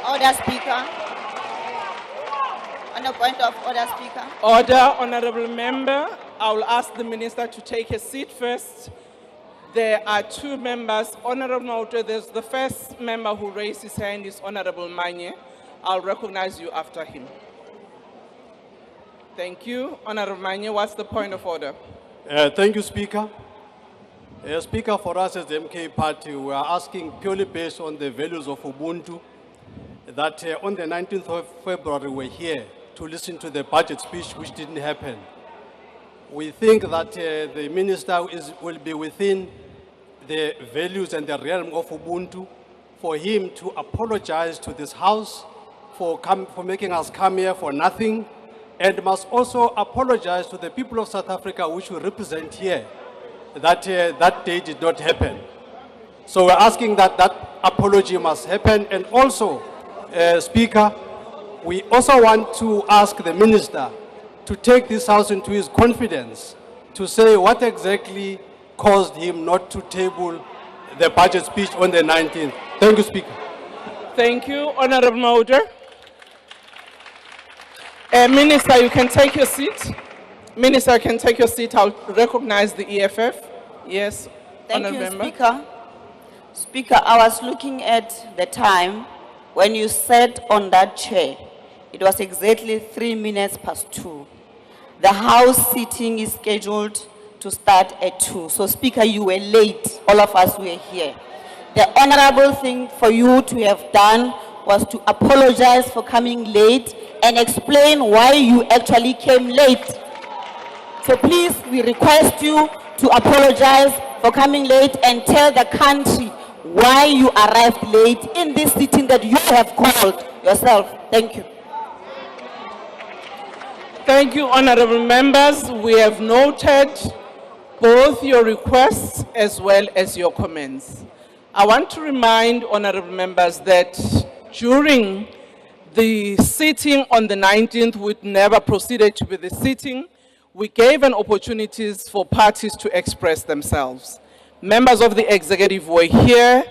Order, Speaker. On a point of order, Speaker. Order, honorable member. I will ask the minister to take a seat first. There are two members. Honorable Maude, there's the first member who raised his hand is Honorable Manye. I'll recognize you after him. Thank you. Honorable Manye, what's the point of order? Thank you, Speaker. Speaker, for us as the MK Party, we are asking purely based on the values of Ubuntu that on the 19th of February we're here to listen to the budget speech, which didn't happen. We think that the minister will be within the values and the realm of Ubuntu for him to apologize to this House for making us come here for nothing, and must also apologize to the people of South Africa, which we represent here, that that day did not happen. So we're asking that that apology must happen. And also, Speaker, we also want to ask the minister to take this House into his confidence to say what exactly caused him not to table the budget speech on the 19th. Thank you, Speaker. Thank you, Honorable Maude. Minister, you can take your seat. Minister, you can take your seat. I'll recognize the EFF. Yes, Thank honorable you, member. Speaker. Speaker, I was looking at the time when you sat on that chair. It was exactly 3 minutes past 2. The House sitting is scheduled to start at 2. So, Speaker, you were late. All of us were here. The honorable thing for you to have done was to apologize for coming late and explain why you actually came late. So please, we request you to apologize for coming late and tell the country why you arrived late in this sitting that you have called yourself. Thank you. Thank you, honorable members. We have noted both your requests as well as your comments. I want to remind honorable members that during the sitting on the 19th, which never proceeded to be the sitting, we gave an opportunities for parties to express themselves. Members of the executive were here,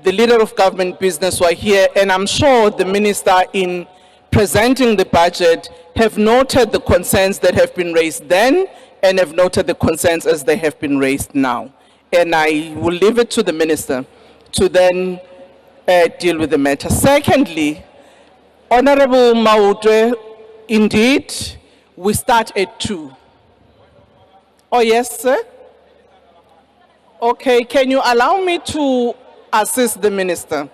the leader of government business were here, and I'm sure the minister in presenting the budget have noted the concerns that have been raised then and have noted the concerns as they have been raised now. And I will leave it to the minister to then deal with the matter. Secondly, Honorable Maude, indeed, we start at 2. Oh, yes, sir? Okay, can you allow me to assist the minister?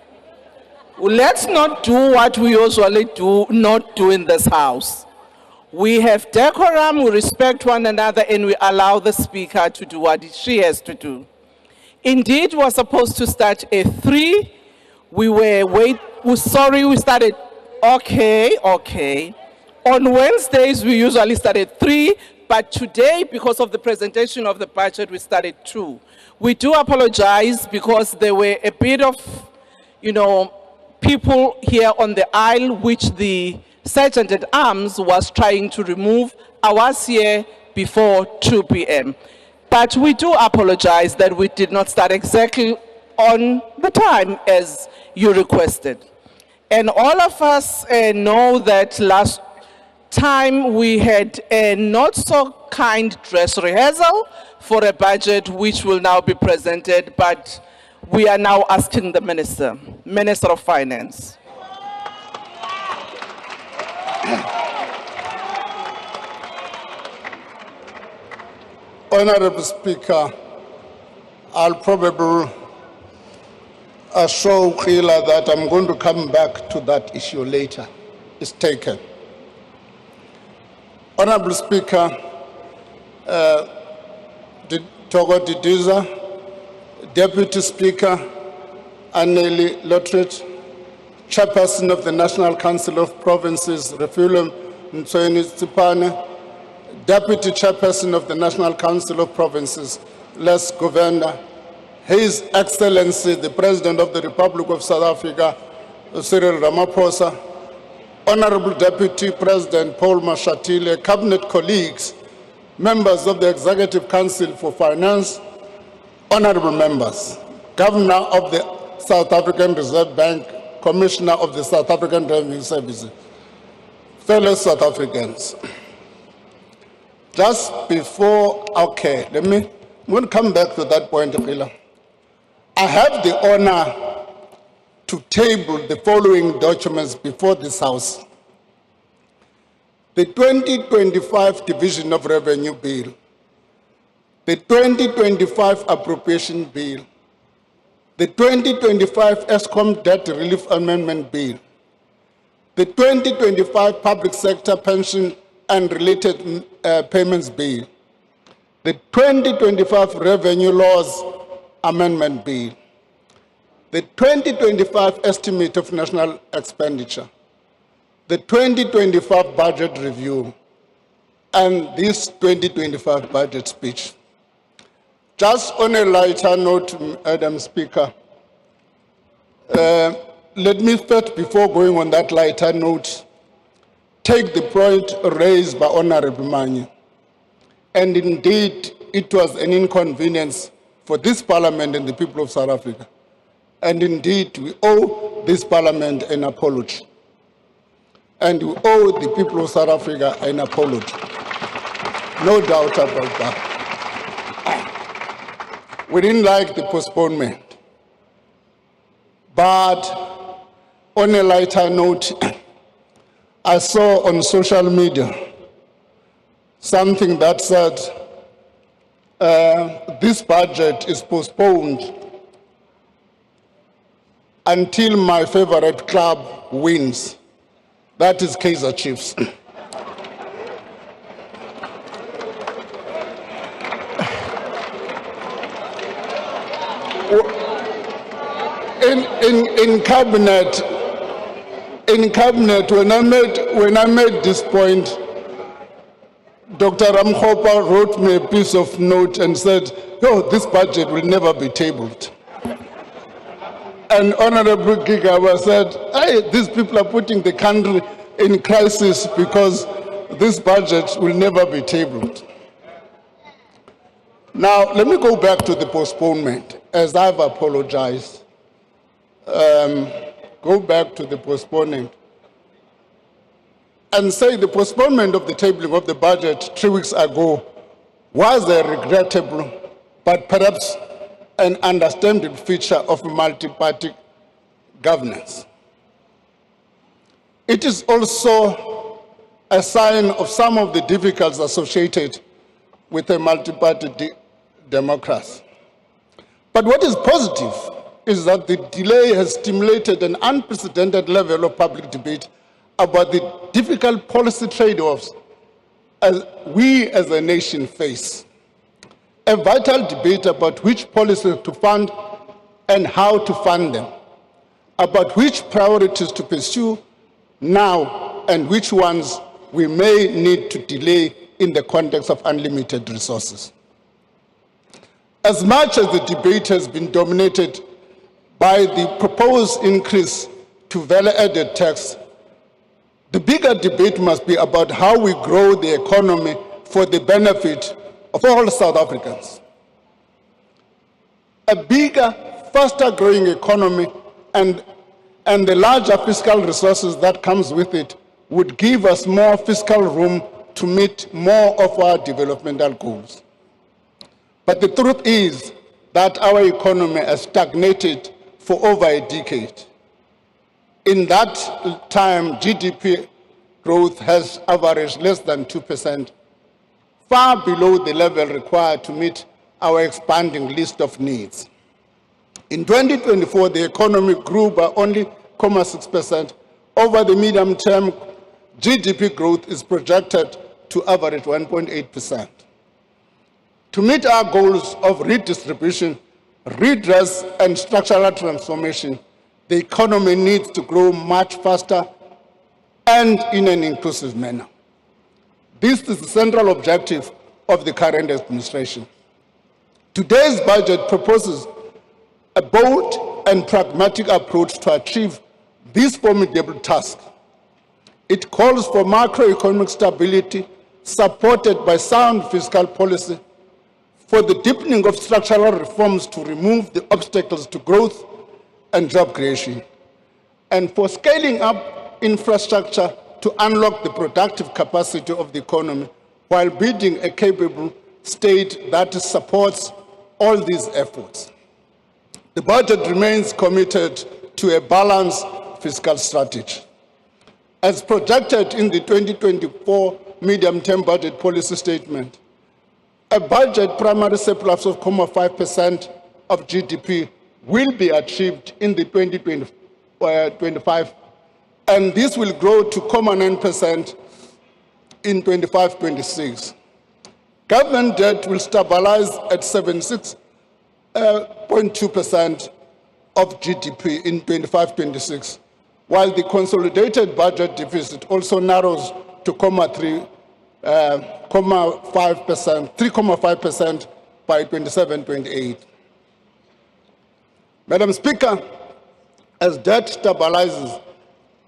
Let's not do what we usually not do in this House. We have decorum, we respect one another, and we allow the speaker to do what she has to do. Indeed, we were supposed to start at 3. We started, okay. On Wednesdays, we usually start at 3, but today, because of the presentation of the budget, we started 2. We do apologize because there were a bit of, people here on the aisle, which the Sergeant at Arms was trying to remove. I was here before 2 p.m. But we do apologize that we did not start exactly on the time as you requested. And all of us know that last time we had a not so kind dress rehearsal for a budget which will now be presented, but we are now asking the Minister of Finance. Honorable Speaker, I'll probably show Khila that I'm going to come back to that issue later. It's taken. Honorable Speaker, Togo Didiza, Deputy Speaker, Anneli Lottridge, Chairperson of the National Council of Provinces, Refulum Mtsweni Tsipane, Deputy Chairperson of the National Council of Provinces, Les Govender, His Excellency, the President of the Republic of South Africa, Cyril Ramaphosa, Honorable Deputy President Paul Mashatile, Cabinet colleagues, members of the Executive Council for Finance, honorable members, Governor of the South African Reserve Bank, Commissioner of the South African Revenue Service. Fellow South Africans, just before, okay, we'll come back to that point, Phila. I have the honor to table the following documents before this House. The 2025 Division of Revenue Bill, the 2025 Appropriation Bill, the 2025 ESCOM Debt Relief Amendment Bill, the 2025 Public Sector Pension and Related Payments Bill, the 2025 Revenue Laws Amendment Bill, the 2025 Estimate of National Expenditure, the 2025 Budget Review, and this 2025 Budget Speech. Just on a lighter note, Madam Speaker, let me first, before going on that lighter note, take the point raised by Honorable Manyi. And indeed, it was an inconvenience for this Parliament and the people of South Africa. And indeed, we owe this Parliament an apology. And we owe the people of South Africa an apology. No doubt about that. We didn't like the postponement. But on a lighter note, I saw on social media something that said this budget is postponed until my favorite club wins. That is Kaizer Chiefs. In cabinet, when I made this point, Dr. Ramkhopa wrote me a piece of note and said, "No, this budget will never be tabled." And Honorable Gigawa said, "Hey, these people are putting the country in crisis because this budget will never be tabled." Now, let me go back to the postponement, as I've apologized. Go back to the postponement and say the postponement of the tabling of the budget 3 weeks ago was a regrettable, but perhaps an understandable feature of multi-party governance. It is also a sign of some of the difficulties associated with a multi-party democracy. But what is positive is that the delay has stimulated an unprecedented level of public debate about the difficult policy trade-offs we as a nation face. A vital debate about which policies to fund and how to fund them, about which priorities to pursue now and which ones we may need to delay in the context of unlimited resources. As much as the debate has been dominated by the proposed increase to value-added tax, the bigger debate must be about how we grow the economy for the benefit of all South Africans. A bigger, faster-growing economy and the larger fiscal resources that comes with it would give us more fiscal room to meet more of our developmental goals. But the truth is that our economy has stagnated for over a decade. In that time, GDP growth has averaged less than 2%, far below the level required to meet our expanding list of needs. In 2024, the economy grew by only 0.6%. Over the medium term, GDP growth is projected to average 1.8%. To meet our goals of redistribution, redress, and structural transformation, the economy needs to grow much faster and in an inclusive manner. This is the central objective of the current administration. Today's budget proposes a bold and pragmatic approach to achieve this formidable task. It calls for macroeconomic stability supported by sound fiscal policy, for the deepening of structural reforms to remove the obstacles to growth and job creation, and for scaling up infrastructure to unlock the productive capacity of the economy while building a capable state that supports all these efforts. The budget remains committed to a balanced fiscal strategy. As projected in the 2024 medium-term budget policy statement, a budget primary surplus of 0.5% of GDP will be achieved in the 2025, and this will grow to 0.9% in 25-26. Government debt will stabilize at 76.2% of GDP in 25-26, while the consolidated budget deficit also narrows to 3.5% by 27-28. Madam Speaker, as debt stabilizes,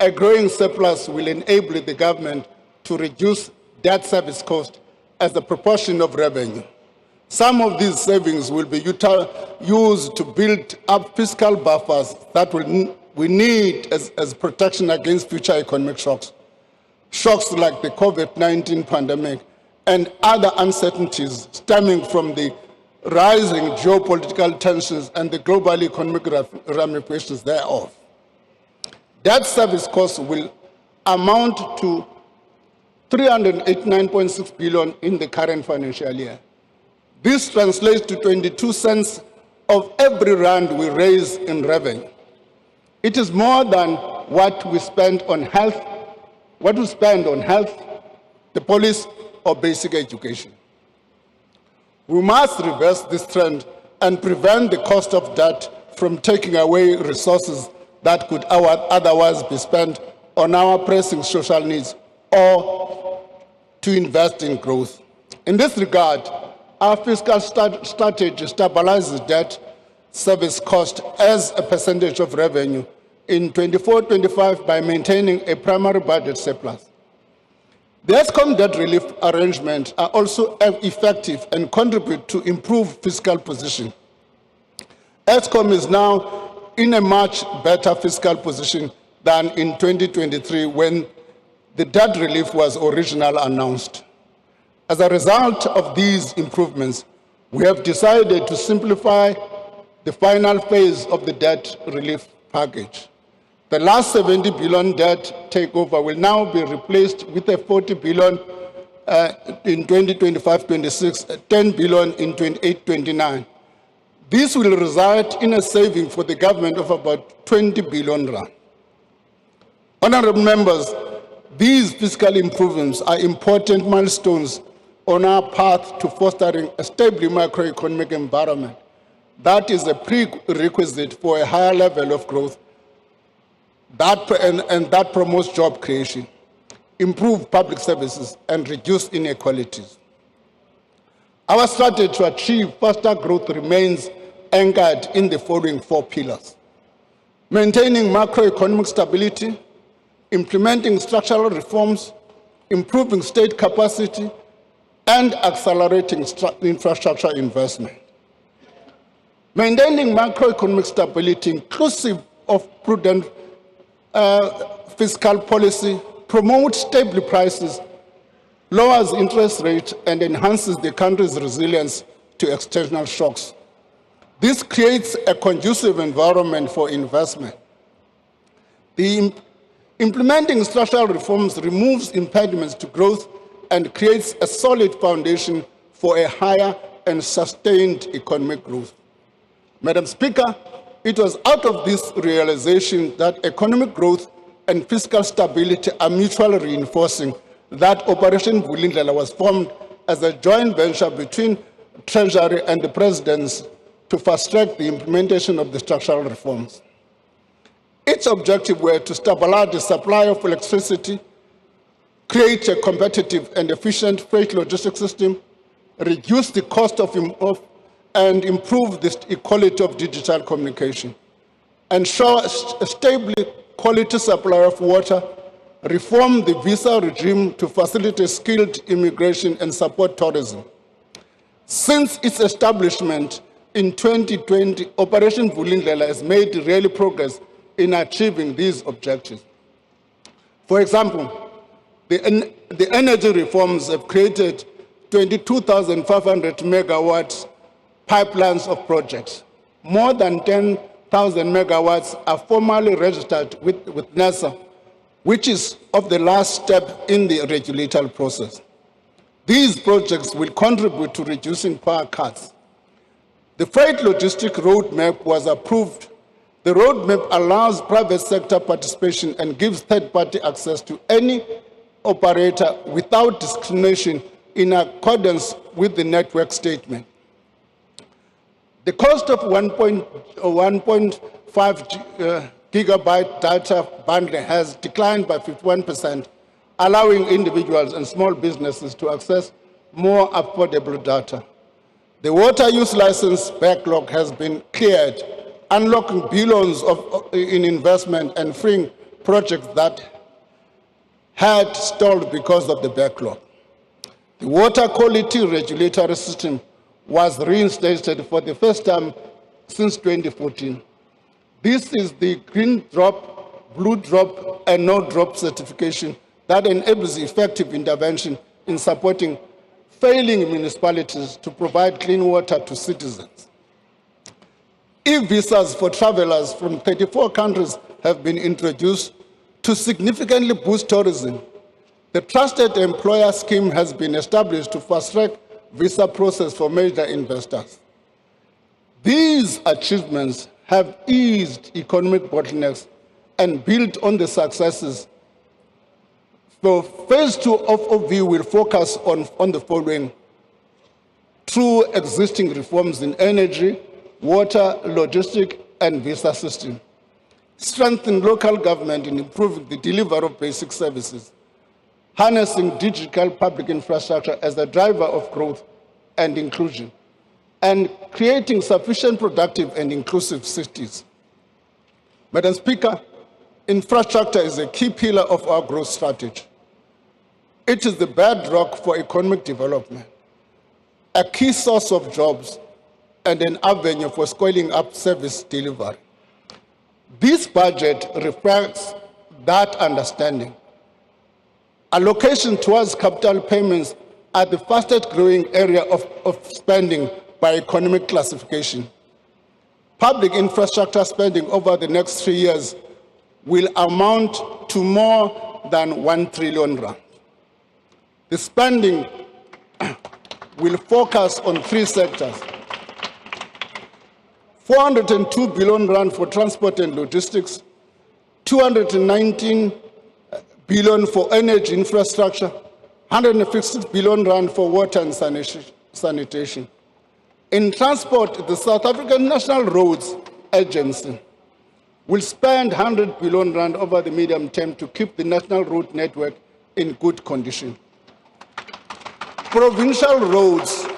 a growing surplus will enable the government to reduce debt service cost as a proportion of revenue. Some of these savings will be used to build up fiscal buffers that we need as protection against future economic shocks. Shocks like the COVID-19 pandemic and other uncertainties stemming from the rising geopolitical tensions and the global economic ramifications thereof. Debt service costs will amount to 389.6 billion in the current financial year. This translates to 22 cents of every rand we raise in revenue. It is more than what we spend on health, the police, or basic education. We must reverse this trend and prevent the cost of debt from taking away resources that could otherwise be spent on our pressing social needs or to invest in growth. In this regard, our fiscal strategy stabilizes debt service cost as a percentage of revenue in 24-25 by maintaining a primary budget surplus. The ESCOM debt relief arrangements are also effective and contribute to improved fiscal position. ESCOM is now in a much better fiscal position than in 2023 when the debt relief was originally announced. As a result of these improvements, we have decided to simplify the final phase of the debt relief package. The last 70 billion debt takeover will now be replaced with a 40 billion in 2025-26, 10 billion in 28-29. This will result in a saving for the government of about 20 billion rand. Honorable members, these fiscal improvements are important milestones on our path to fostering a stable macroeconomic environment that is a prerequisite for a higher level of growth that promotes job creation, improve public services, and reduce inequalities. Our strategy to achieve faster growth remains anchored in the following 4 pillars: maintaining macroeconomic stability, implementing structural reforms, improving state capacity, and accelerating infrastructure investment. Maintaining macroeconomic stability inclusive of prudent fiscal policy promotes stable prices, lowers interest rates, and enhances the country's resilience to external shocks. This creates a conducive environment for investment. Implementing structural reforms removes impediments to growth and creates a solid foundation for a higher and sustained economic growth. Madam Speaker, it was out of this realization that economic growth and fiscal stability are mutually reinforcing that Operation Vulindlela was formed as a joint venture between Treasury and the Presidency to fast-track the implementation of the structural reforms. Its objective were to stabilize the supply of electricity, create a competitive and efficient freight logistics system, reduce the cost and improve the equality of digital communication, ensure a stable quality supply of water, reform the visa regime to facilitate skilled immigration and support tourism. Since its establishment in 2020, Operation Vulindlela has made real progress in achieving these objectives. For example, the energy reforms have created 22,500 megawatts pipelines of projects. More than 10,000 megawatts are formally registered with NASA, which is of the last step in the regulatory process. These projects will contribute to reducing power cuts. The freight logistic roadmap was approved. The roadmap allows private sector participation and gives third-party access to any operator without discrimination in accordance with the network statement. The cost of 1.5 gigabyte data bundle has declined by 51%, allowing individuals and small businesses to access more affordable data. The water use license backlog has been cleared, unlocking billions in investment and freeing projects that had stalled because of the backlog. The water quality regulatory system was reinstated for the first time since 2014. This is the green drop, blue drop, and no drop certification that enables effective intervention in supporting failing municipalities to provide clean water to citizens. E-visas for travelers from 34 countries have been introduced to significantly boost tourism. The Trusted Employer Scheme has been established to fast-track visa process for major investors. These achievements have eased economic bottlenecks and built on the successes. So phase 2 of OV will focus on the following: through existing reforms in energy, water, logistic, and visa system. Strengthen local government in improving the delivery of basic services. Harnessing digital public infrastructure as a driver of growth and inclusion. And creating sufficient productive and inclusive cities. Madam Speaker, infrastructure is a key pillar of our growth strategy. It is the bedrock for economic development, a key source of jobs, and an avenue for scaling up service delivery. This budget reflects that understanding. Allocation towards capital payments are the fastest growing area of spending by economic classification. Public infrastructure spending over the next 3 years will amount to more than 1 trillion rand. The spending will focus on 3 sectors: 402 billion rand for transport and logistics, 219 billion for energy infrastructure, 156 billion rand for water and sanitation. In transport, the South African National Roads Agency will spend 100 billion rand over the medium term to keep the national road network in good condition. Provincial roads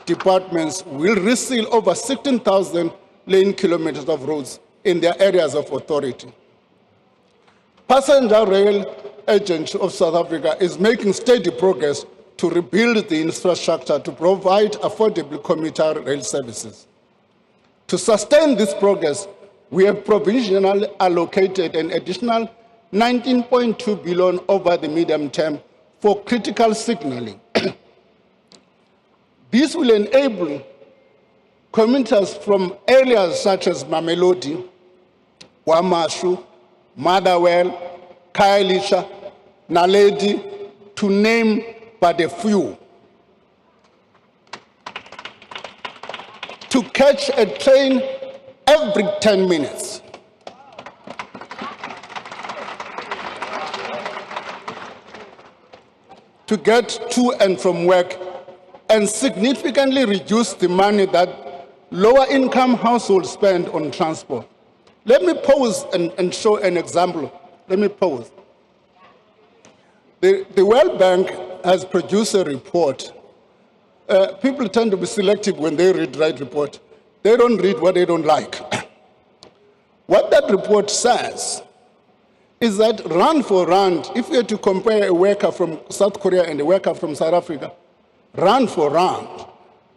departments will reseal over 16,000 lane kilometers of roads in their areas of authority. Passenger Rail Agency of South Africa is making steady progress to rebuild the infrastructure to provide affordable commuter rail services. To sustain this progress, we have provisionally allocated an additional 19.2 billion over the medium term for critical signaling. This will enable commuters from areas such as Mamelodi, Wamashu, Motherwell, Khayelitsha, Naledi, to name but a few, to catch a train every 10 minutes. To get to and from work, and significantly reduce the money that lower-income households spend on transport. Let me pause and show an example. Let me pause. The World Bank has produced a report. People tend to be selective when they read the right report. They don't read what they don't like. What that report says is that rand for rand, if you had to compare a worker from South Korea and a worker from South Africa, rand for rand,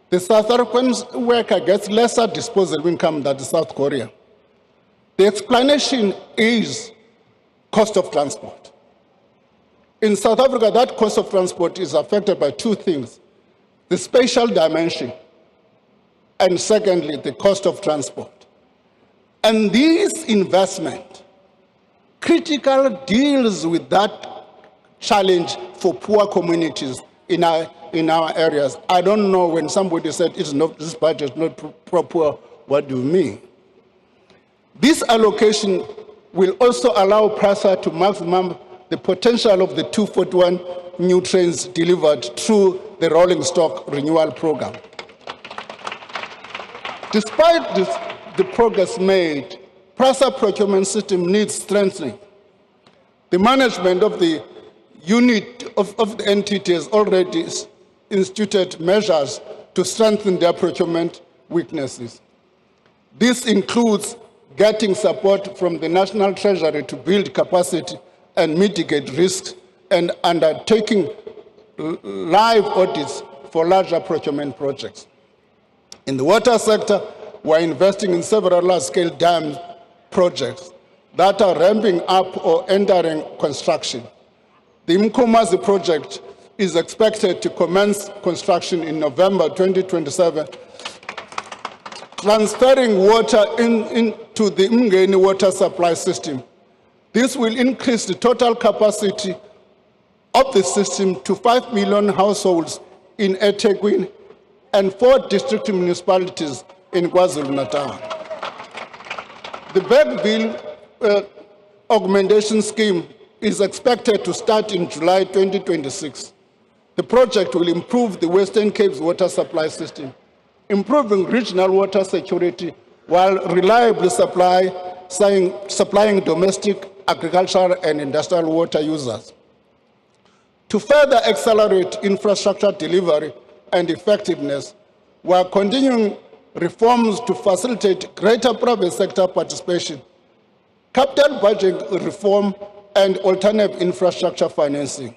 the South African worker gets lesser disposable income than the South Korea. The explanation is cost of transport. In South Africa, that cost of transport is affected by two things: the spatial dimension, and secondly, the cost of transport. And this investment critically deals with that challenge for poor communities in our areas. I don't know, when somebody said this budget is not proper, what do you mean? This allocation will also allow PRASA to maximum the potential of the 241 new trains delivered through the rolling stock renewal program. Despite the progress made, PRASA procurement system needs strengthening. The management of the unit of the entity has already instituted measures to strengthen their procurement weaknesses. This includes getting support from the National Treasury to build capacity and mitigate risks, and undertaking live audits for larger procurement projects. In the water sector, we're investing in several large-scale dam projects that are ramping up or entering construction. The Mkomazi project is expected to commence construction in November 2027, transferring water into the Mngeni water supply system. This will increase the total capacity of the system to 5 million households in eThekwini and 4 district municipalities in KwaZulu-Natal. The Bergville augmentation scheme is expected to start in July 2026. The project will improve the Western Cape's water supply system, improving regional water security while reliably supplying domestic, agricultural, and industrial water users. To further accelerate infrastructure delivery and effectiveness, we are continuing reforms to facilitate greater private sector participation, capital budget reform, and alternative infrastructure financing.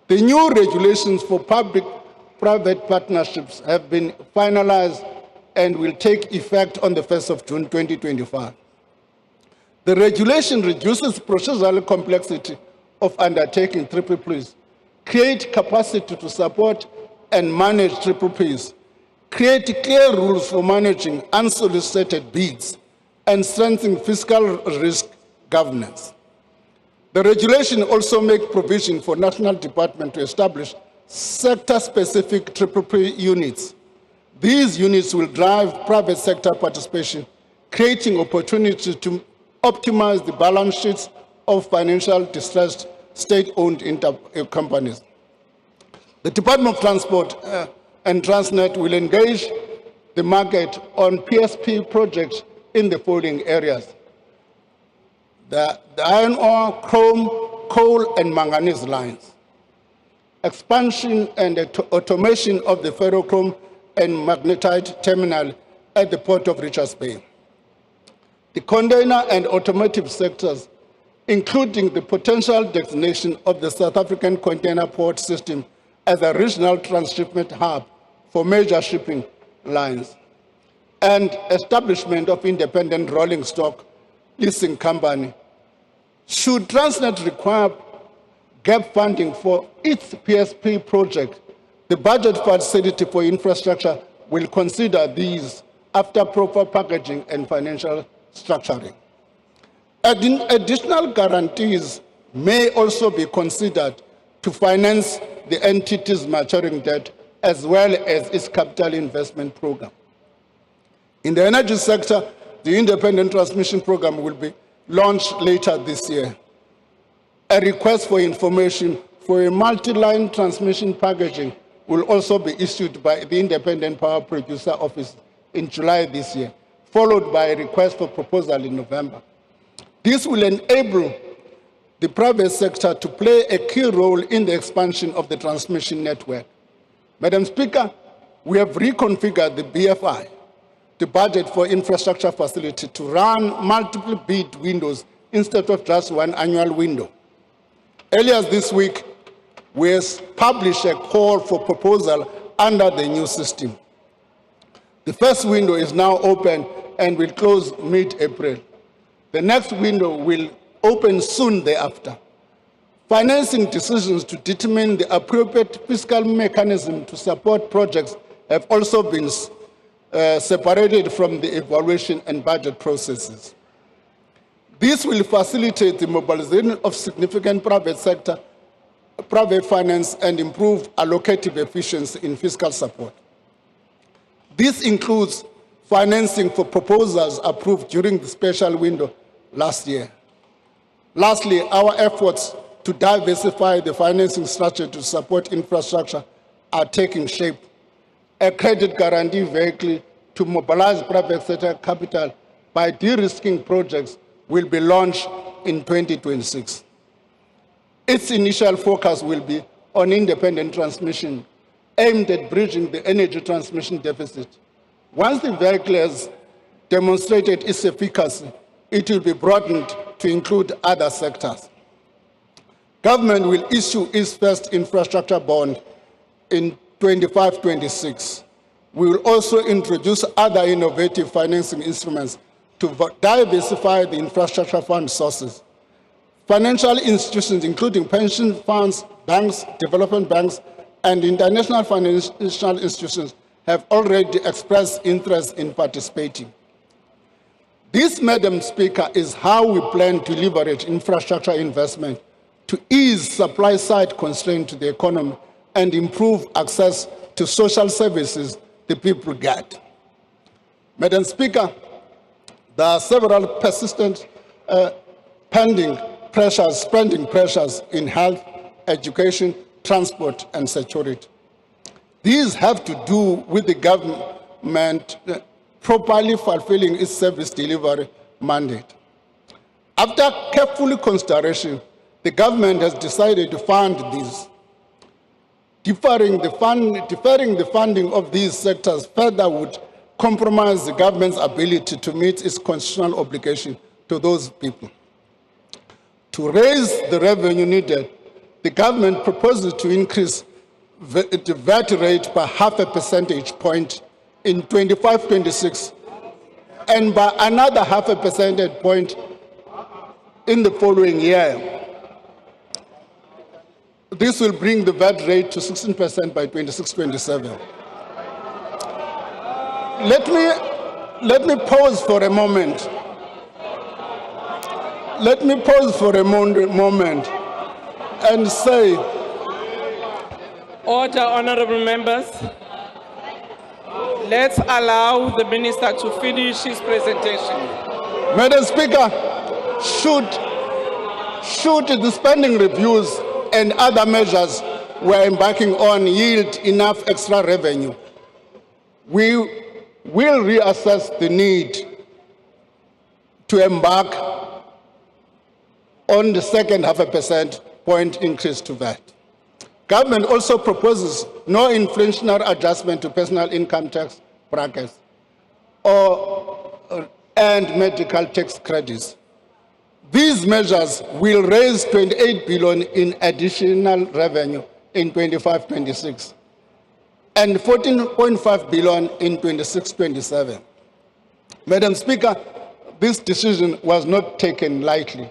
The new regulations for public-private partnerships have been finalized and will take effect on the 1st of June 2025. The regulation reduces procedural complexity of undertaking PPPs, create capacity to support and manage PPPs, create clear rules for managing unsolicited bids, and strengthen fiscal risk governance. The regulation also makes provision for national department to establish sector-specific PPP units. These units will drive private sector participation, creating opportunities to optimize the balance sheets of financial distressed state-owned companies. The Department of Transport and Transnet will engage the market on PSP projects in the following areas: the iron ore, chrome, coal, and manganese lines, expansion and automation of the ferrochrome and magnetite terminal at the port of Richards Bay, the container and automotive sectors, including the potential designation of the South African container port system as a regional transshipment hub for major shipping lines, and establishment of independent rolling stock leasing company. Should Transnet require gap funding for its PSP project, the budget facility for infrastructure will consider these after proper packaging and financial structuring. Additional guarantees may also be considered to finance the entity's maturing debt as well as its capital investment program. In the energy sector, the independent transmission program will be launched later this year. A request for information for a multi-line transmission packaging will also be issued by the Independent Power Producer Office in July this year, followed by a request for proposal in November. This will enable the private sector to play a key role in the expansion of the transmission network. Madam Speaker, we have reconfigured the BFI, the budget for infrastructure facility, to run multiple bid windows instead of just one annual window. Earlier this week, we published a call for proposal under the new system. The first window is now open and will close mid-April. The next window will open soon thereafter. Financing decisions to determine the appropriate fiscal mechanism to support projects have also been separated from the evaluation and budget processes. This will facilitate the mobilization of significant private finance and improve allocative efficiency in fiscal support. This includes financing for proposals approved during the special window last year. Lastly, our efforts to diversify the financing structure to support infrastructure are taking shape. A credit guarantee vehicle to mobilize private sector capital by de-risking projects will be launched in 2026. Its initial focus will be on independent transmission, aimed at bridging the energy transmission deficit. Once the vehicle has demonstrated its efficacy, it will be broadened to include other sectors. Government will issue its first infrastructure bond in 25-26. We will also introduce other innovative financing instruments to diversify the infrastructure fund sources. Financial institutions, including pension funds, banks, development banks, and international financial institutions, have already expressed interest in participating. This, Madam Speaker, is how we plan to leverage infrastructure investment to ease supply-side constraints to the economy and improve access to social services the people get. Madam Speaker, there are several persistent spending pressures in health, education, transport, and security. These have to do with the government properly fulfilling its service delivery mandate. After careful consideration, the government has decided to fund these. Deferring the funding of these sectors further would compromise the government's ability to meet its constitutional obligation to those people. To raise the revenue needed, the government proposes to increase the VAT rate by 0.5 percentage point in 25-26 and by another 0.5 percentage point in the following year. This will bring the VAT rate to 16% by 26-27. Let me pause for a moment. Let me pause for a moment and say, Order, honorable members. Let's allow the minister to finish his presentation. Madam Speaker, should the spending reviews and other measures we're embarking on yield enough extra revenue, we will reassess the need to embark on the second 0.5 percentage point increase to VAT. Government also proposes no inflationary adjustment to personal income tax brackets and medical tax credits. These measures will raise 28 billion in additional revenue in 25-26 and 14.5 billion in 26-27. Madam Speaker, this decision was not taken lightly.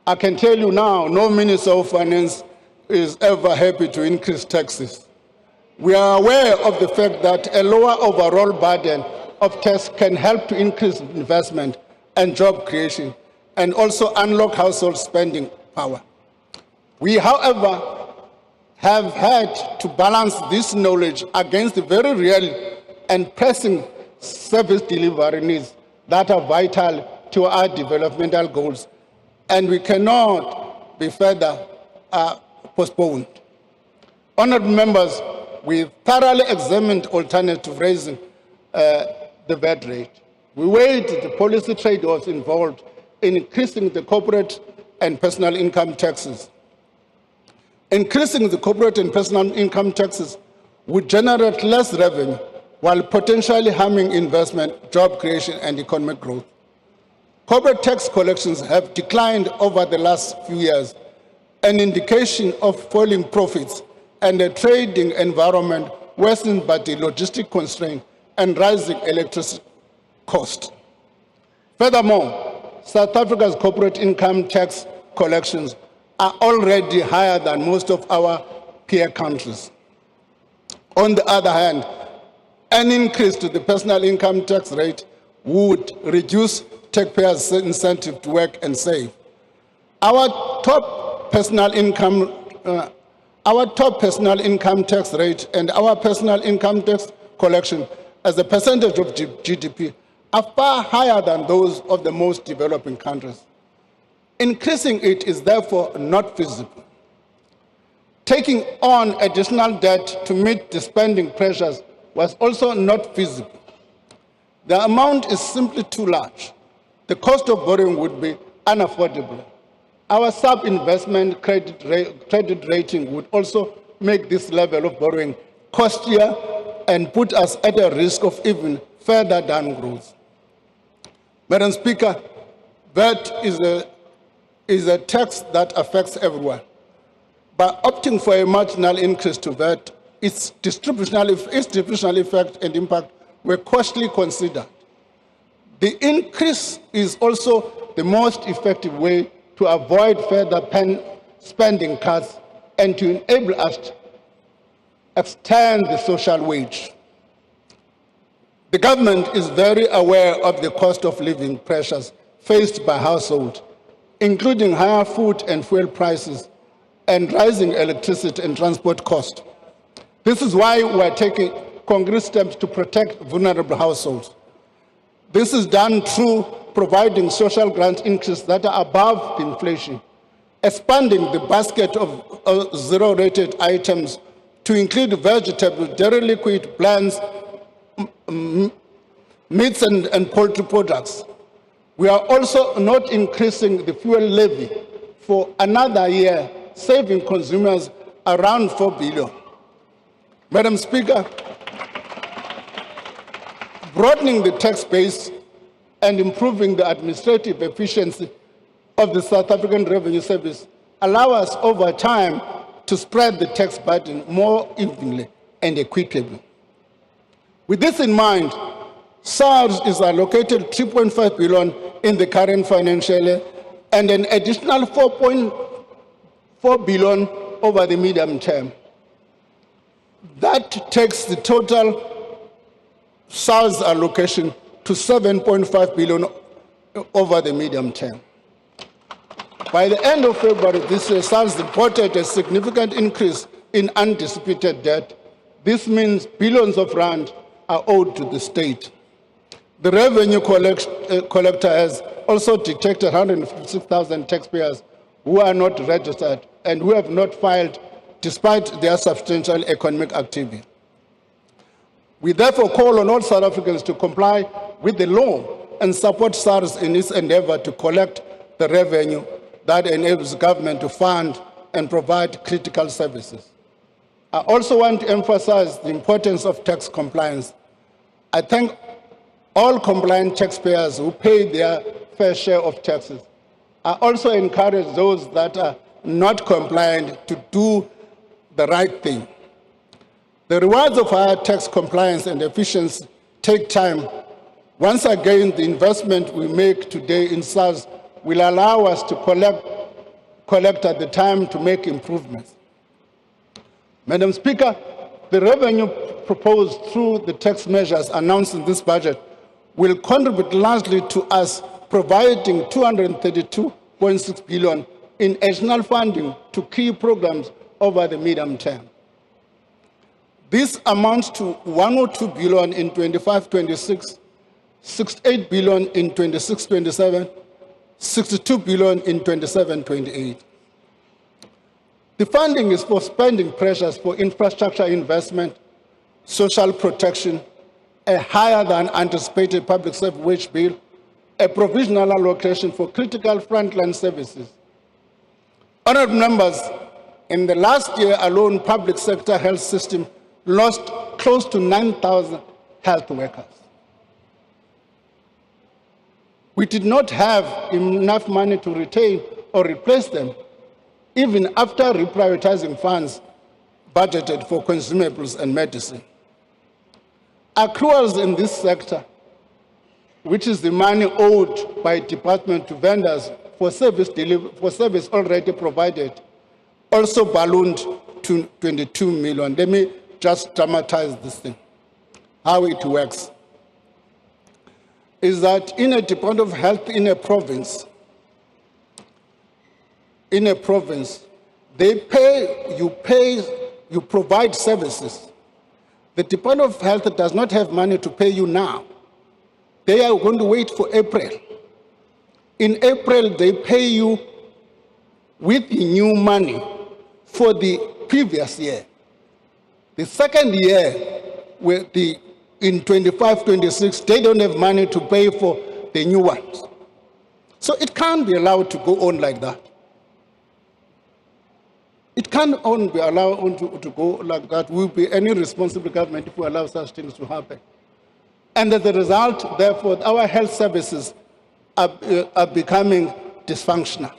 I can tell you now, no Minister of Finance is ever happy to increase taxes. We are aware of the fact that a lower overall burden of tax can help to increase investment and job creation and also unlock household spending power. We, however, have had to balance this knowledge against the very real and pressing service delivery needs that are vital to our developmental goals, and we cannot be further postponed. Honourable members, we thoroughly examined alternative raising the VAT rate. We weighed the policy trade-offs involved in increasing the corporate and personal income taxes. Increasing the corporate and personal income taxes would generate less revenue while potentially harming investment, job creation, and economic growth. Corporate tax collections have declined over the last few years, an indication of falling profits and a trading environment worsened by the logistic constraint and rising electricity cost. Furthermore, South Africa's corporate income tax collections are already higher than most of our peer countries. On the other hand, an increase to the personal income tax rate would reduce taxpayers' incentive to work and save. Our top personal income tax rate and our personal income tax collection as a percentage of GDP are far higher than those of the most developing countries. Increasing it is therefore not feasible. Taking on additional debt to meet the spending pressures was also not feasible. The amount is simply too large. The cost of borrowing would be unaffordable. Our sub-investment credit rating would also make this level of borrowing costlier and put us at a risk of even further downgrowth. Madam Speaker, VAT is a tax that affects everyone. By opting for a marginal increase to VAT, its distributional effect and impact were costly considered. The increase is also the most effective way to avoid further spending cuts and to enable us to extend the social wage. The government is very aware of the cost of living pressures faced by households, including higher food and fuel prices and rising electricity and transport costs. This is why we are taking concrete steps to protect vulnerable households. This is done through providing social grant increases that are above inflation, expanding the basket of zero-rated items to include vegetables, dairy liquid, blends, meats and poultry products. We are also not increasing the fuel levy for another year, saving consumers around 4 billion. Madam Speaker, broadening the tax base and improving the administrative efficiency of the South African Revenue Service allow us over time to spread the tax burden more evenly and equitably. With this in mind, SARS is allocated 3.5 billion in the current financial year and an additional 4.4 billion over the medium term. That takes the total SARS allocation to 7.5 billion over the medium term. By the end of February this year, SARS reported a significant increase in anticipated debt. This means billions of rand are owed to the state. The revenue collector has also detected 156,000 taxpayers who are not registered and who have not filed despite their substantial economic activity. We therefore call on all South Africans to comply with the law and support SARS in its endeavor to collect the revenue that enables government to fund and provide critical services. I also want to emphasize the importance of tax compliance. I thank all compliant taxpayers who pay their fair share of taxes. I also encourage those that are not compliant to do the right thing. The rewards of higher tax compliance and efficiency take time. Once again, the investment we make today in SARS will allow us to collect at the time to make improvements. Madam Speaker, the revenue proposed through the tax measures announced in this budget will contribute largely to us providing 232.6 billion in additional funding to key programs over the medium term. This amounts to 102 billion in 25-26, 68 billion in 26-27, 62 billion in 27-28. The funding is for spending pressures for infrastructure investment, social protection, a higher than anticipated public service wage bill, a provisional allocation for critical frontline services. Honourable members, in the last year alone, public sector health system lost close to 9,000 health workers. We did not have enough money to retain or replace them, even after reprioritizing funds budgeted for consumables and medicine. Accruals in this sector which is the money owed by department to vendors for service already provided, also ballooned to 22 million. Let me just dramatize this thing. How it works is that in a Department of Health in a province, they pay, you provide services. The Department of Health does not have money to pay you now. They are going to wait for April. In April, they pay you with the new money for the previous year. The second year, in 25-26, they don't have money to pay for the new ones. So it can't be allowed to go on like that. It can't only be allowed to go like that. Will be any responsible government if we allow such things to happen. And as a result, therefore, our health services are becoming dysfunctional.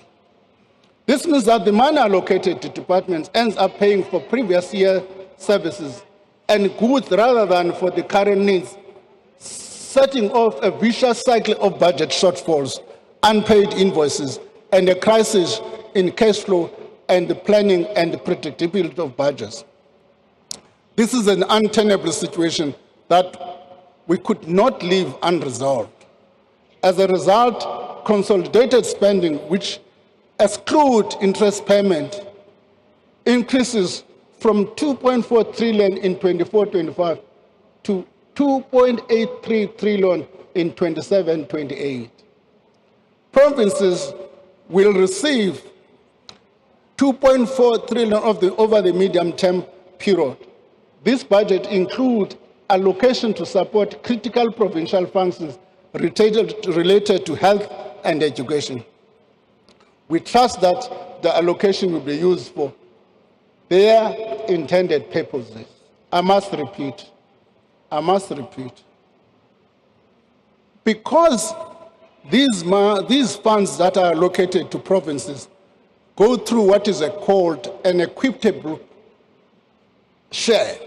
This means that the money allocated to departments ends up paying for previous year services and goods rather than for the current needs, setting off a vicious cycle of budget shortfalls, unpaid invoices, and a crisis in cash flow and the planning and the predictability of budgets. This is an untenable situation that we could not leave unresolved. As a result, consolidated spending, which exclude interest payment, increases from 2.4 trillion in 24-25 to 2.83 trillion in 27-28. Provinces will receive 2.4 trillion over the medium-term period. This budget includes allocation to support critical provincial functions related to health and education. We trust that the allocation will be used for their intended purposes. I must repeat, because these funds that are allocated to provinces go through what is called an equitable share.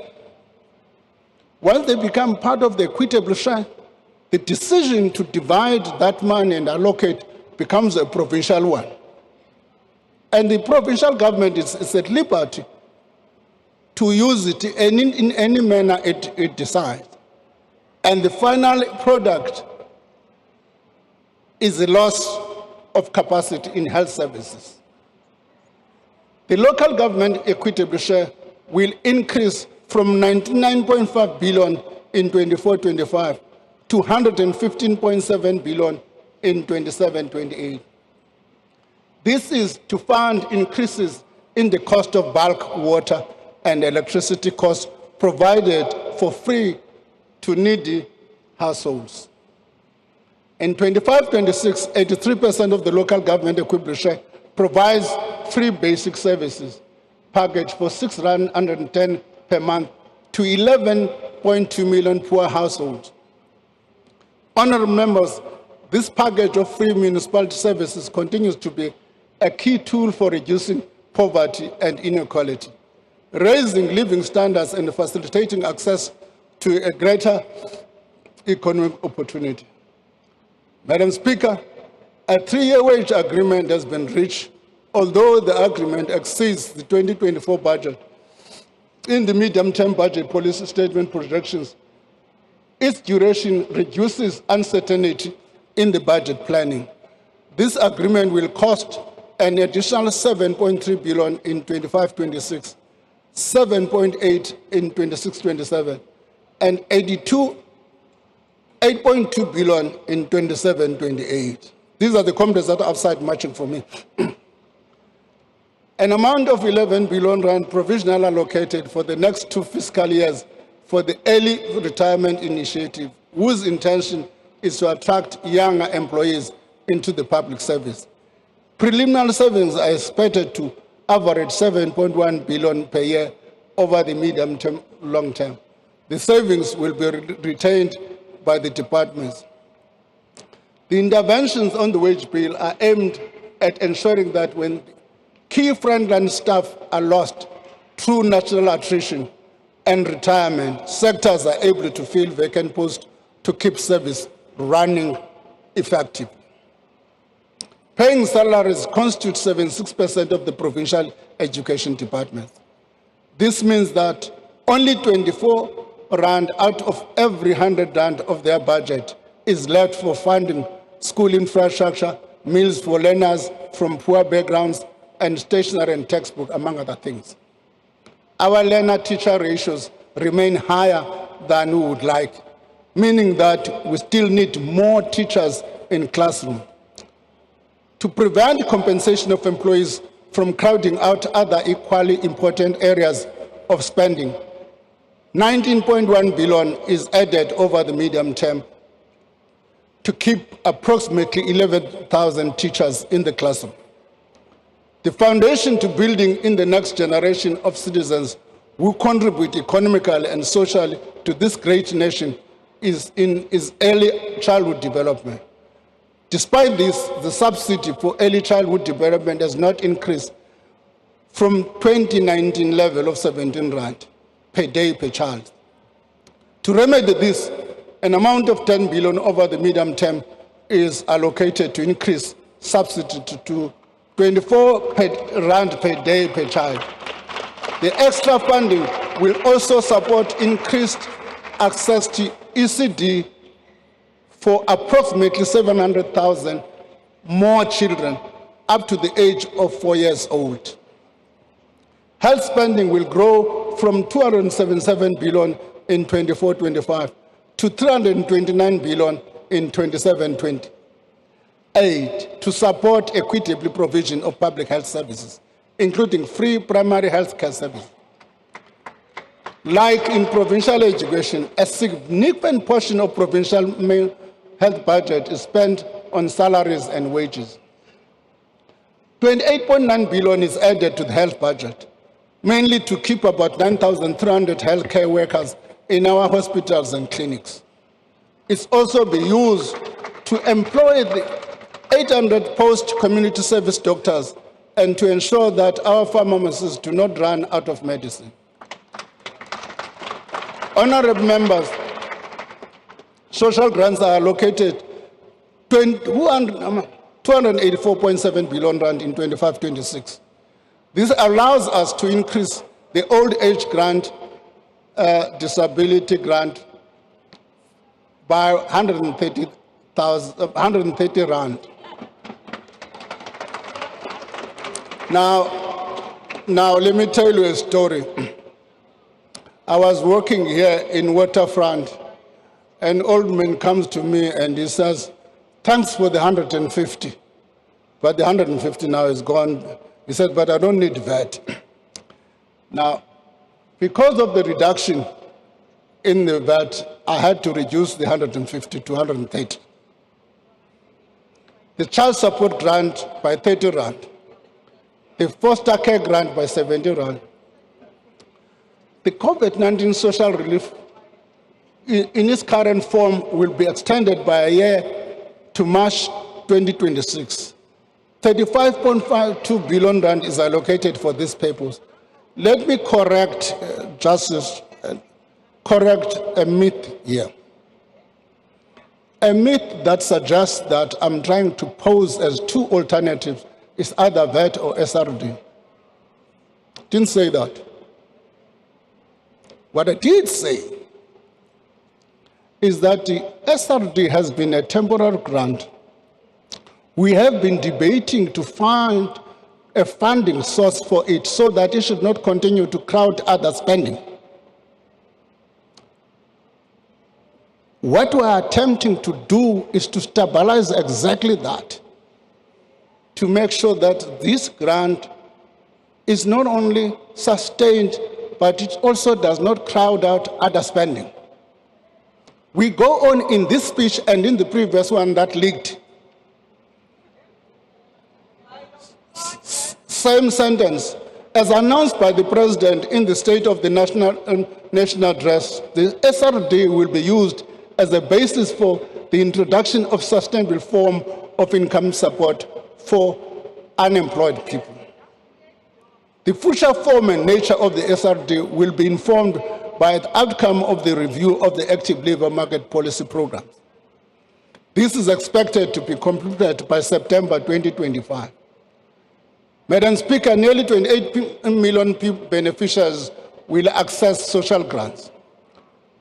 Once they become part of the equitable share, the decision to divide that money and allocate becomes a provincial one. And the provincial government is at liberty to use it in any manner it decides. And the final product is the loss of capacity in health services. The local government equitable share will increase from 99.5 billion in 24-25 to 115.7 billion in 27-28. This is to fund increases in the cost of bulk water and electricity costs provided for free to needy households. In 25-26, 83% of the local government equipment share provides free basic services package for R610 per month to 11.2 million poor households. Honourable members, this package of free municipality services continues to be a key tool for reducing poverty and inequality, raising living standards and facilitating access to a greater economic opportunity. Madam Speaker, a 3-year wage agreement has been reached, although the agreement exceeds the 2024 budget. In the medium-term budget policy statement projections, its duration reduces uncertainty in the budget planning. This agreement will cost an additional 7.3 billion in 25-26, 7.8 in 26-27, and 8.2 billion in 27-28. These are the companies that are outside matching for me. An amount of 11 billion rand provisionally allocated for the next 2 fiscal years for the early retirement initiative, whose intention is to attract younger employees into the public service. Preliminary savings are expected to average 7.1 billion per year over the medium term, long term. The savings will be retained by the departments. The interventions on the wage bill are aimed at ensuring that when key frontline staff are lost through natural attrition and retirement, sectors are able to fill vacant posts to keep service running effectively. Paying salaries constitutes 76% of the provincial education department. This means that only 24 rand out of every 100 rand of their budget is left for funding school infrastructure, meals for learners from poor backgrounds, and stationery and textbook, among other things. Our learner-teacher ratios remain higher than we would like, meaning that we still need more teachers in classroom. To prevent compensation of employees from crowding out other equally important areas of spending, 19.1 billion is added over the medium term to keep approximately 11,000 teachers in the classroom. The foundation to building in the next generation of citizens who contribute economically and socially to this great nation is early childhood development. Despite this, the subsidy for early childhood development has not increased from 2019 level of 17 rand per day per child. To remedy this, an amount of 10 billion over the medium term is allocated to increase subsidy to 24 rand per day per child. The extra funding will also support increased access to ECD for approximately 700,000 more children up to the age of 4 years old. Health spending will grow from 277 billion in 24-25 to 329 billion in 27-28 to support equitable provision of public health services, including free primary health care services. Like in provincial education, a significant portion of provincial health budget is spent on salaries and wages. 28.9 billion is added to the health budget, mainly to keep about 9,300 healthcare workers in our hospitals and clinics. It's also be used to employ the 800 post-community service doctors and to ensure that our pharmacists do not run out of medicine. Honorable members, social grants are allocated 284.7 billion rand in 25-26. This allows us to increase the old age grant, disability grant by 130 rand. Now let me tell you a story. I was working here in Waterfront. An old man comes to me and he says, "Thanks for the 150, but the 150 now is gone." He said, "But I don't need VAT." Now, because of the reduction in the VAT, I had to reduce the 150 to 130. The child support grant by 30 rand. The foster care grant by 70 rand. The COVID-19 social relief in its current form will be extended by a year to March 2026. 35.52 billion rand is allocated for this purpose. Let me correct a myth here. A myth that suggests that I'm trying to pose as two alternatives is either VAT or SRD. Didn't say that. What I did say is that the SRD has been a temporary grant. We have been debating to find a funding source for it so that it should not continue to crowd other spending. What we are attempting to do is to stabilize exactly that, to make sure that this grant is not only sustained, but it also does not crowd out other spending. We go on in this speech and in the previous one that leaked. Same sentence. As announced by the President in the State of the Nation Address, the SRD will be used as a basis for the introduction of sustainable form of income support for unemployed people. The future form and nature of the SRD will be informed by the outcome of the review of the active labor market policy programs. This is expected to be completed by September 2025. Madam Speaker, nearly 28 million beneficiaries will access social grants.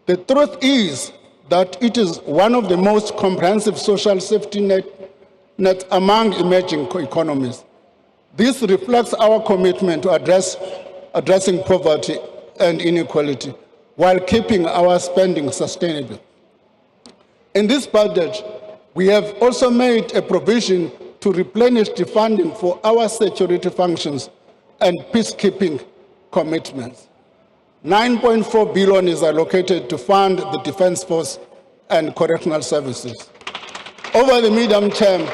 The truth is that it is one of the most comprehensive social safety net among emerging economies. This reflects our commitment to addressing poverty and inequality while keeping our spending sustainable. In this budget, we have also made a provision to replenish the funding for our security functions and peacekeeping commitments. 9.4 billion is allocated to fund the Defence Force and correctional services. Over the medium term,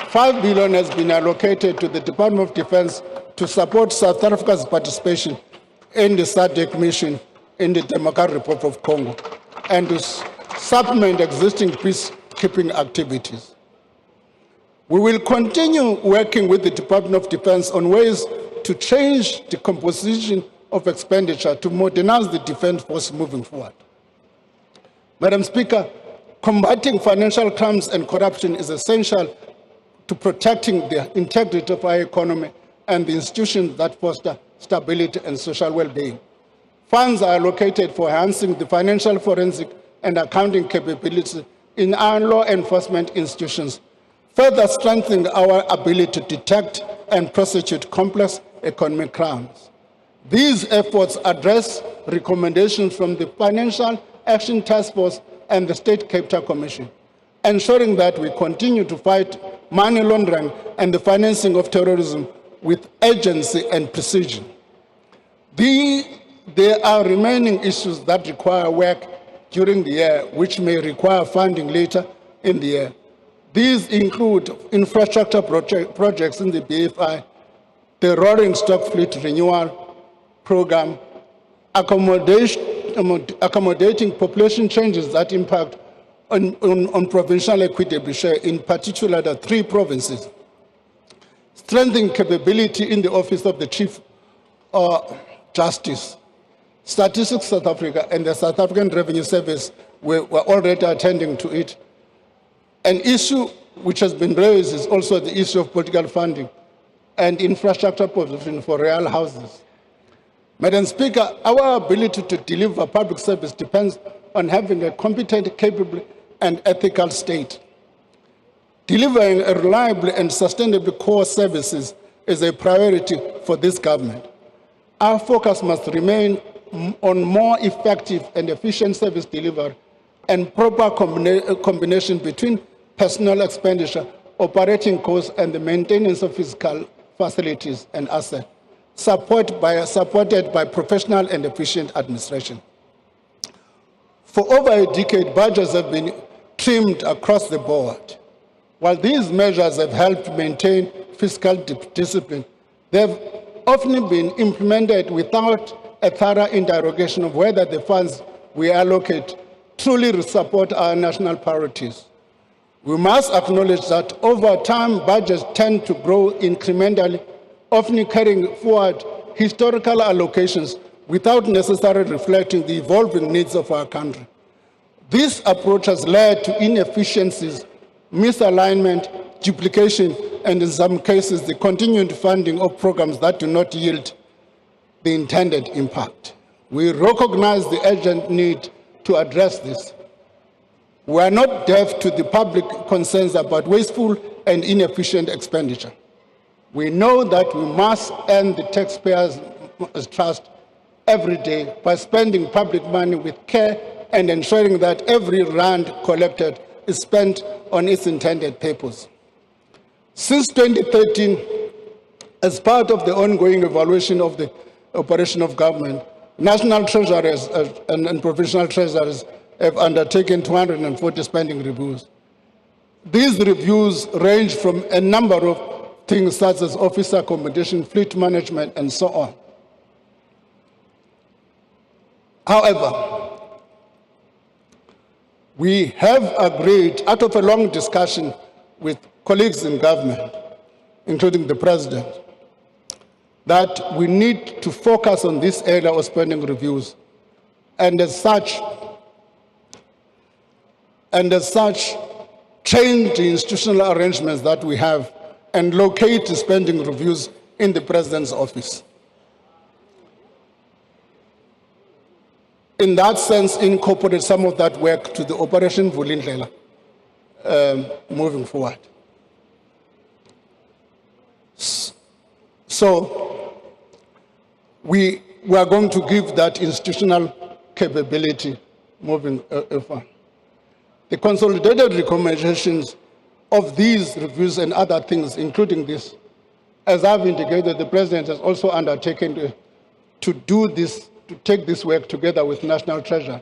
5 billion has been allocated to the Department of Defense to support South Africa's participation in the SADC mission in the Democratic Republic of Congo and to supplement existing peacekeeping activities. We will continue working with the Department of Defense on ways to change the composition of expenditure to modernize the defense force moving forward. Madam Speaker, combating financial crimes and corruption is essential to protecting the integrity of our economy and the institutions that foster stability and social well-being. Funds are allocated for enhancing the financial forensic and accounting capabilities in our law enforcement institutions, further strengthening our ability to detect and prosecute complex economic crimes. These efforts address recommendations from the Financial Action Task Force and the State Capital Commission, ensuring that we continue to fight money laundering and the financing of terrorism with urgency and precision. There are remaining issues that require work during the year, which may require funding later in the year. These include infrastructure projects in the BFI, the rolling stock fleet renewal program, accommodating population changes that impact on provincial equitable share, in particular the 3 provinces, strengthening capability in the Office of the Chief Justice, Statistics South Africa and the South African Revenue Service were already attending to it. An issue which has been raised is also the issue of political funding and infrastructure provision for real houses. Madam Speaker, our ability to deliver public service depends on having a competent, capable, and ethical state. Delivering a reliable and sustainable core services is a priority for this government. Our focus must remain on more effective and efficient service delivery and proper combination between personnel expenditure, operating costs, and the maintenance of physical facilities and assets, supported by professional and efficient administration. For over a decade, budgets have been trimmed across the board. While these measures have helped maintain fiscal discipline, they have often been implemented without a thorough interrogation of whether the funds we allocate truly support our national priorities. We must acknowledge that over time, budgets tend to grow incrementally, often carrying forward historical allocations without necessarily reflecting the evolving needs of our country. This approach has led to inefficiencies, misalignment, duplication, and in some cases, the continued funding of programs that do not yield the intended impact. We recognize the urgent need to address this. We are not deaf to the public concerns about wasteful and inefficient expenditure. We know that we must earn the taxpayers' trust every day by spending public money with care and ensuring that every rand collected is spent on its intended purpose. Since 2013, as part of the ongoing evaluation of the operation of government, national treasurers and provincial treasurers have undertaken 240 spending reviews. These reviews range from a number of things such as officer accommodation, fleet management, and so on. However, we have agreed, out of a long discussion with colleagues in government, including the President, that we need to focus on this area of spending reviews. And as such, change the institutional arrangements that we have, and locate the spending reviews in the President's office. In that sense, incorporate some of that work to the Operation Vulindlela moving forward. So, we are going to give that institutional capability moving forward. The consolidated recommendations of these reviews and other things, including this, as I've indicated, the President has also undertaken to do this, to take this work together with National Treasury.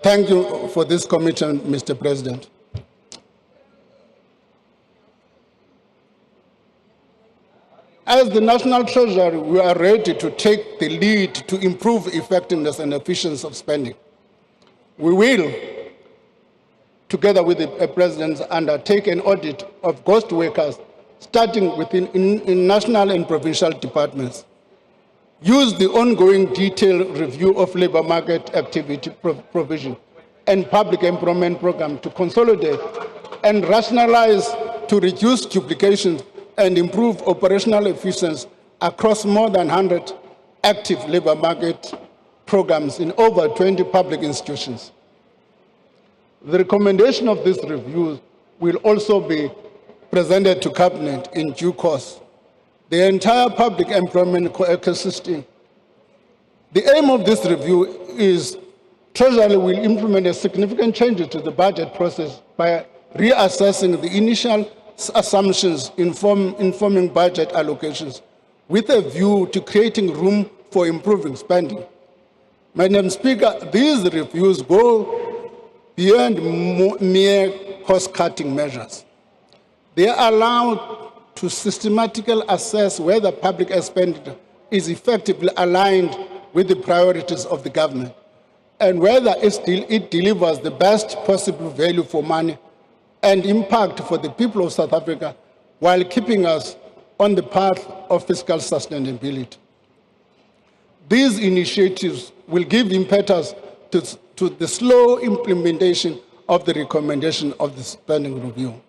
Thank you for this commitment, Mr. President. As the National Treasury, we are ready to take the lead to improve effectiveness and efficiency of spending. We will, together with the President, undertake an audit of ghost workers, starting within in national and provincial departments. Use the ongoing detailed review of labor market activity provision and public employment program to consolidate and rationalize to reduce duplications and improve operational efficiency across more than 100 active labor market programs in over 20 public institutions. The recommendation of this review will also be presented to Cabinet in due course. The entire public employment ecosystem. The aim of this review is Treasury will implement a significant changes to the budget process by reassessing the initial assumptions informing budget allocations with a view to creating room for improving spending. Madam Speaker, these reviews go beyond mere cost-cutting measures. They are allowed to systematically assess whether public expenditure is effectively aligned with the priorities of the government and whether it delivers the best possible value for money and impact for the people of South Africa while keeping us on the path of fiscal sustainability. These initiatives will give impetus to the slow implementation of the recommendation of the spending review.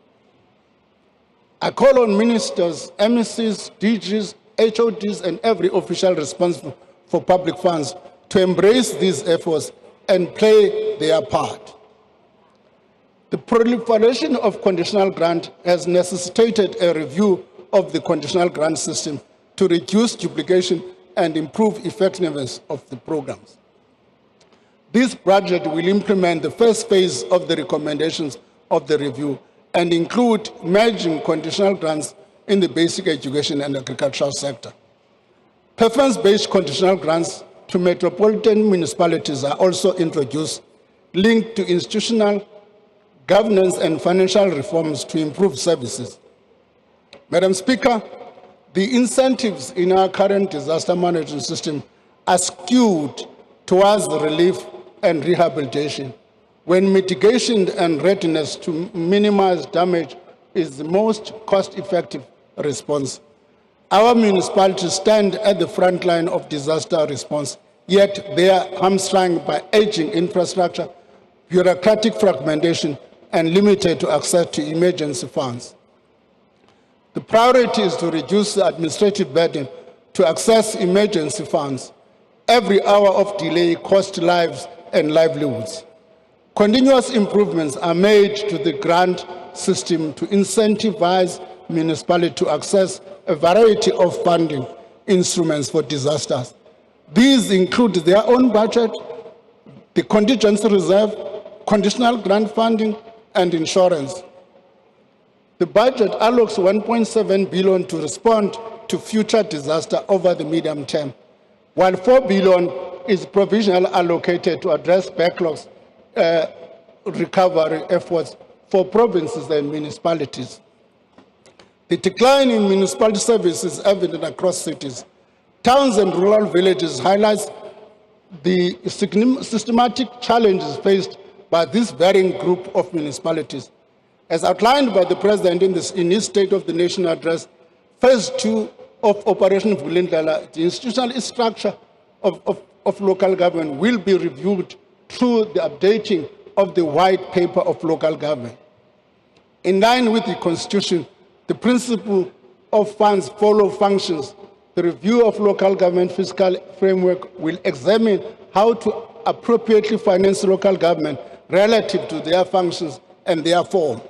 I call on ministers, MECs, DGs, HODs, and every official responsible for public funds to embrace these efforts and play their part. The proliferation of conditional grant has necessitated a review of the conditional grant system to reduce duplication and improve effectiveness of the programs. This project will implement the first phase of the recommendations of the review and include merging conditional grants in the basic education and agricultural sector. Preference-based conditional grants to metropolitan municipalities are also introduced, linked to institutional governance and financial reforms to improve services. Madam Speaker, the incentives in our current disaster management system are skewed towards relief and rehabilitation, when mitigation and readiness to minimize damage is the most cost-effective response. Our municipalities stand at the front line of disaster response, yet they are hamstrung by aging infrastructure, bureaucratic fragmentation, and limited to access to emergency funds. The priority is to reduce the administrative burden to access emergency funds. Every hour of delay costs lives and livelihoods. Continuous improvements are made to the grant system to incentivize municipalities to access a variety of funding instruments for disasters. These include their own budget, the contingency reserve, conditional grant funding, and insurance. The budget allocates 1.7 billion to respond to future disaster over the medium term, while 4 billion is provisionally allocated to address backlogs recovery efforts for provinces and municipalities. The decline in municipality services is evident across cities. Towns and rural villages highlights the systematic challenges faced by this varying group of municipalities. As outlined by the President in his State of the Nation address, phase 2 of Operation Vulindlela, the institutional structure of local government will be reviewed through the updating of the White Paper of Local Government. In line with the Constitution, the principle of funds follow functions. The review of local government fiscal framework will examine how to appropriately finance local government relative to their functions and their form.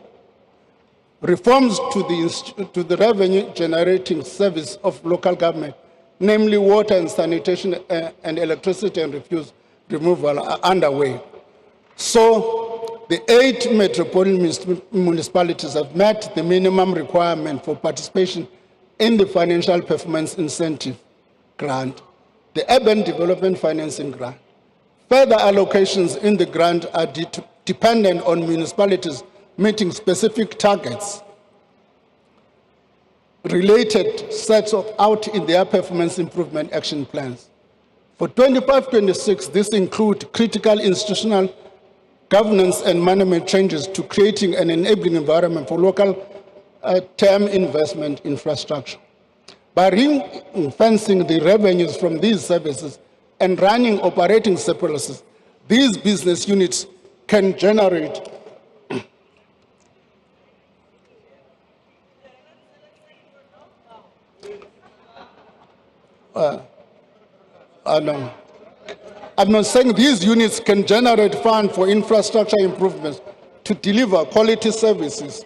Reforms to the revenue-generating service of local government, namely water and sanitation and electricity and refuse removal, are underway. So, the 8 metropolitan municipalities have met the minimum requirement for participation in the Financial Performance Incentive Grant, the Urban Development Financing Grant. Further allocations in the grant are dependent on municipalities meeting specific targets related sets out in their performance improvement action plans. For 25-26, this includes critical institutional governance and management changes to creating an enabling environment for local term investment infrastructure. By ring-fencing the revenues from these services and running operating surpluses, these business units can generate I'm not saying these units can generate funds for infrastructure improvements to deliver quality services.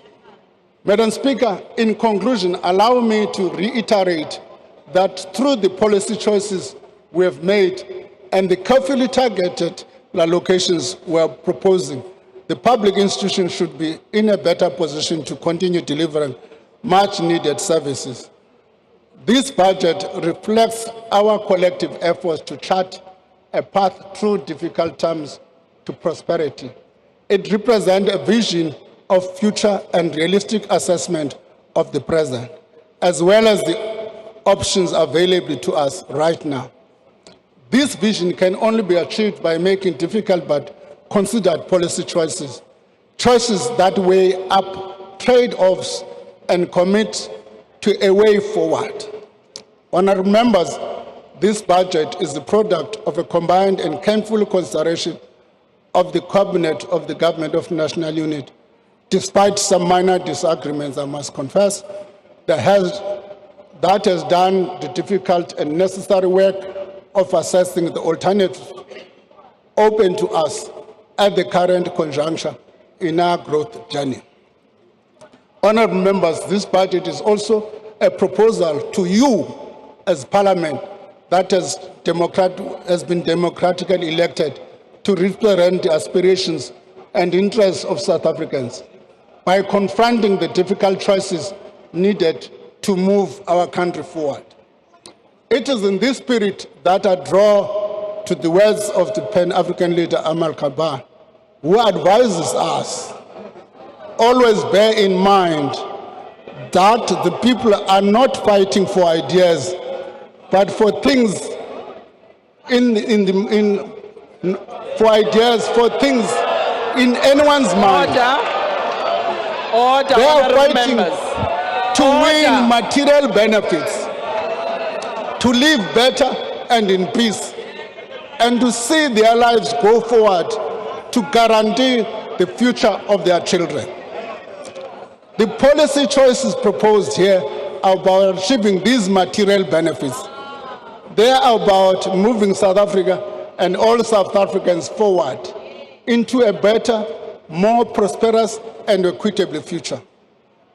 Madam Speaker, in conclusion, allow me to reiterate that through the policy choices we have made and the carefully targeted allocations we are proposing, the public institution should be in a better position to continue delivering much needed services. This budget reflects our collective efforts to chart a path through difficult times to prosperity. It represents a vision of future and realistic assessment of the present, as well as the options available to us right now. This vision can only be achieved by making difficult but considered policy choices, choices that weigh up trade-offs and commit to a way forward. Honourable members, this budget is the product of a combined and careful consideration of the Cabinet of the Government of National Unity. Despite some minor disagreements, I must confess, that has done the difficult and necessary work of assessing the alternatives open to us at the current conjuncture in our growth journey. Honourable members, this budget is also a proposal to you as Parliament that has been democratically elected to represent the aspirations and interests of South Africans by confronting the difficult choices needed to move our country forward. It is in this spirit that I draw to the words of the Pan-African leader Amal Kabar, who advises us, always bear in mind that the people are not fighting for ideas, but for things for things in anyone's mind. Order, They are honourable fighting members. to win Order. material benefits, to live better and in peace, and to see their lives go forward to guarantee the future of their children. The policy choices proposed here are about achieving these material benefits. They are about moving South Africa and all South Africans forward into a better, more prosperous and equitable future.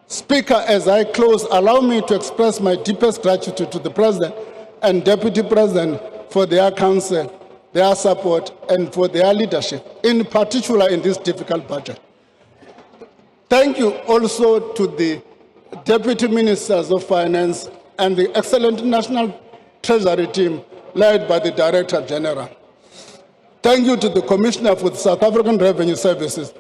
Speaker, as I close, allow me to express my deepest gratitude to the President and Deputy President for their counsel, their support, and for their leadership, in particular in this difficult budget. Thank you also to the Deputy Ministers of Finance and the excellent National Treasury team led by the Director General. Thank you to the Commissioner for the South African Revenue Services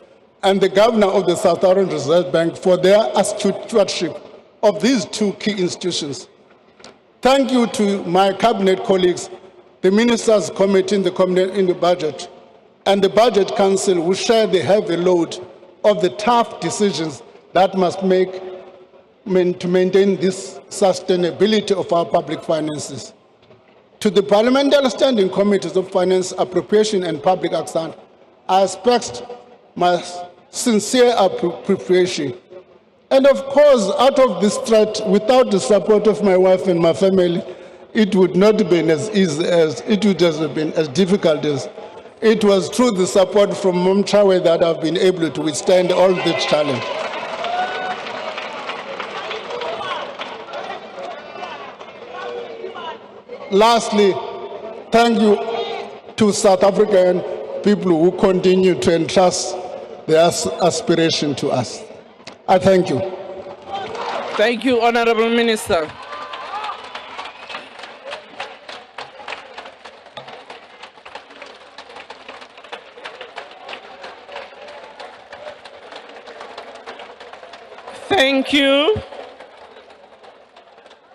and the Governor of the South African Reserve Bank for their astute stewardship of these two key institutions. Thank you to my Cabinet colleagues, the Ministers' Committee in the Budget, and the Budget Council, who share the heavy load of the tough decisions that must make to maintain this sustainability of our public finances. To the Parliamentary Standing Committees of Finance, Appropriation and Public Account, I expect my sincere appreciation. And of course, out of this threat, without the support of my wife and my family, it would not have been as easy as, it would have been as difficult as. It was through the support from Mom Chawe that I've been able to withstand all this challenge. Lastly, thank you to South African people who continue to entrust their aspiration to us. I thank you. Thank you, Honorable Minister. Thank you.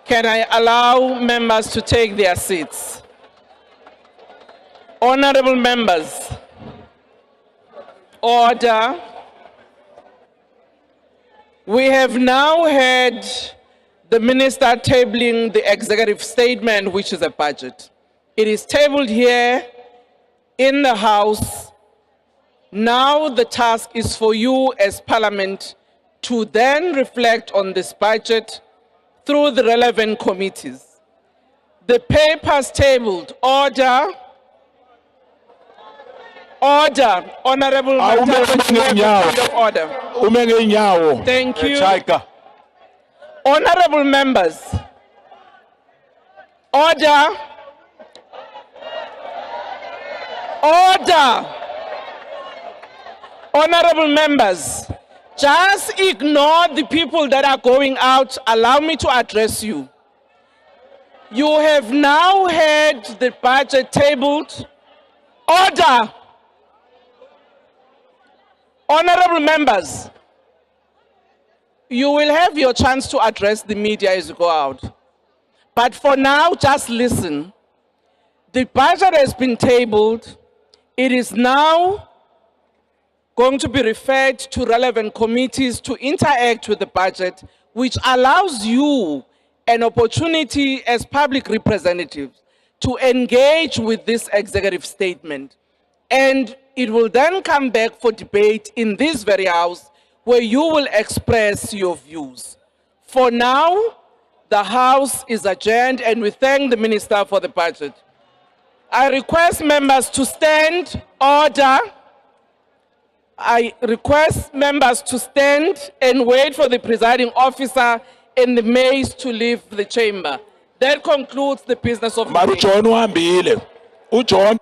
Can I allow members to take their seats? Honorable members, order. We have now heard the minister tabling the executive statement, which is a budget. It is tabled here in the House. Now the task is for you as Parliament to then reflect on this budget through the relevant committees. The papers tabled, order. Order, Honorable Matabe, you have a point of order. Thank you. Honorable members, order. Order. Honorable members, just ignore the people that are going out. Allow me to address you. You have now heard the budget tabled. Order. Honorable members, you will have your chance to address the media as you go out. But for now, just listen. The budget has been tabled. It is now going to be referred to relevant committees to interact with the budget, which allows you an opportunity as public representatives to engage with this executive statement. And it will then come back for debate in this very House, where you will express your views. For now, the House is adjourned, and we thank the Minister for the budget. I request members to stand. Order. I request members to stand and wait for the presiding officer and the maids to leave the chamber. That concludes the business of the meeting. John.